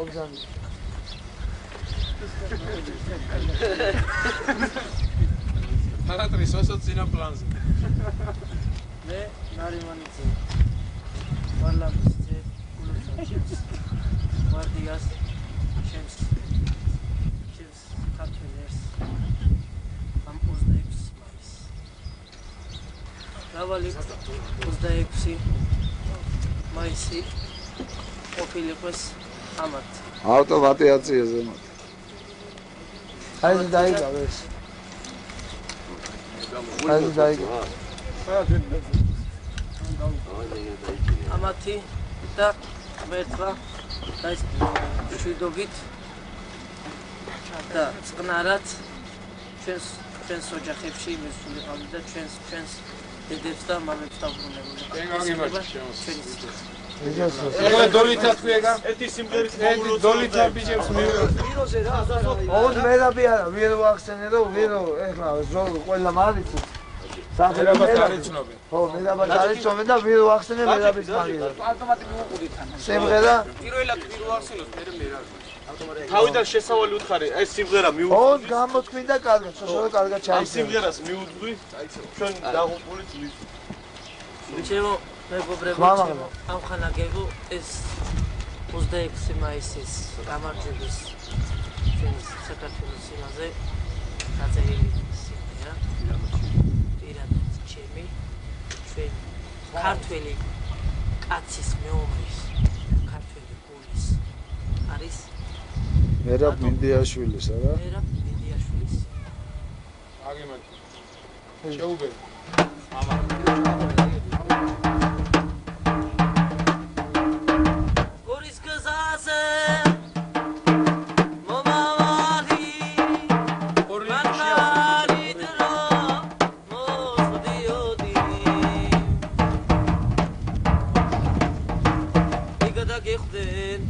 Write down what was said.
ობზანი. Taratris ოსოცინა პლანზე. მე ნარიმანიძე. ვარლამისძე, გულუშაჩებს. ვარდიას ჩემს ქართველებს. ამ 26 მაისს. დავალით 26 მაისი ყოფილიყოს ამათ. ავტომატიზაციაზე მათ. აი დაიგავ ეს. აი დაიგავ. ამათი და მერტყა და ეს შვიდობით და წყნარად ჩვენს ოჯახებში მისულიყავი და ჩვენს დედებს და მამებს დაუბრუნებული. ეგ დოლით ათქვიეგა? ერთი სიმღერით მოგულოთ დოლით ბიჭებს მიიღო. პიროზე რა ასასო. ოღონდ მე და არა, ვერ ვახსენე და ვერ ეხლა ზოლ ყველა მარიცი. მერაბად არიცნობენ. ხო, მერაბად არიცნობენ და ვერ ვახსენე მერაბის მაგიდა. ავტომატი მოვუყუდით ან. სიმღერა? პირველად ვირ ვახსენოთ, მე მერაბი. თავიდან შესავალი უთხარი, ეს სიმღერა მიუძღვი. ოღონდ გამოთქვინდა კარგად, საშუალო კარგად ამ ჩაიწერა. სიმღერას მიუძღვი, ჩვენ დაღუპულით ვის. ჩემო მეგობრებო, ამ ხანაგებო ეს 26 მაისის გამარჯვების ჩვენს საქართველოს სილაზე დაწერილი სიმღერა. პირადად ჩემი ჩვენ ქართველი კაცის მეომრის ქართველი გულის არის მერაბ მინდიაშვილის, არა? მერაბ მინდიაშვილის. აგემაკი. შეუბერი. გორის გზაზე მომავალი მანქანი დრო მოსდიოდი იგ და გიხდენ